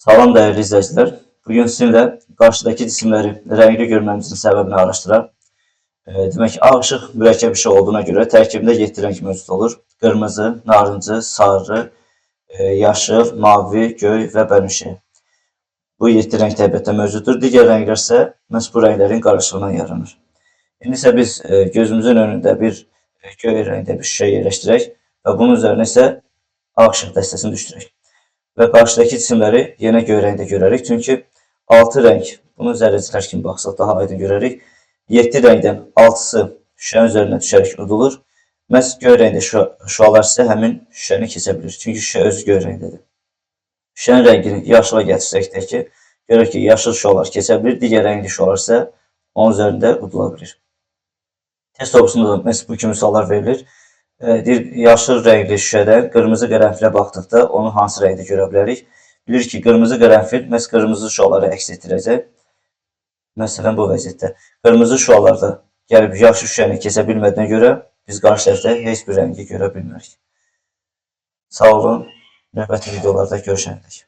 Salam dəyərli izləyicilər. Bugün sizinlə qarşıdakı cisimləri rəngli görmemizin səbəbini araşdıraq. Demək ki, ağ işıq mürəkkəb işıq olduğuna görə tərkibində 7 rəng mövcud olur. Qırmızı, narıncı, sarı, yaşıl, mavi, göy və bənövşə. Bu 7 rəng təbiətdə mövcuddur. Digər rənglər isə məhz bu rənglərin qarışığından yaranır. İndi isə biz gözümüzün önündə bir göy rəngdə bir şüşə yerləşdirək və bunun üzərinə isə ağ işıq dəstəsini düşürək. Və qarşıdakı cisimləri yenə göy rəngdə görərik. Çünki 6 rəng, bunu zərrəciklər kimi baxsaq daha aydın görərik. 7 rəngdən 6-sı şüşənin üzərinə düşərək udulur. Məhz göy rəngdə şüalar isə həmin şüşəni keçə bilir. Çünki şüşə özü göy rəngdədir. Şüşənin rəngini yaşıla gətirsək ki, görək ki, yaşıl şüalar keçə bilir. Digər rəngli şüalar isə onun üzərində udula bilir. Test obusunda da məhz bu kimi suallar verilir. Yaşıl rəngli şüşədən qırmızı qərənfilə baxdıqda onu hansı rəngdə görə bilərik? Bilir ki, qırmızı qərənfil məhz qırmızı şüaları əks etdirəcək. Məsələn, bu vəziyyətdə. Qırmızı şüalarda gəlib yaşıl şüşəni keçə bilmədiyinə görə biz qarşı tərəfdə heç bir rəngi görə bilmərik. Sağ olun, növbəti videolarda görüşənədək.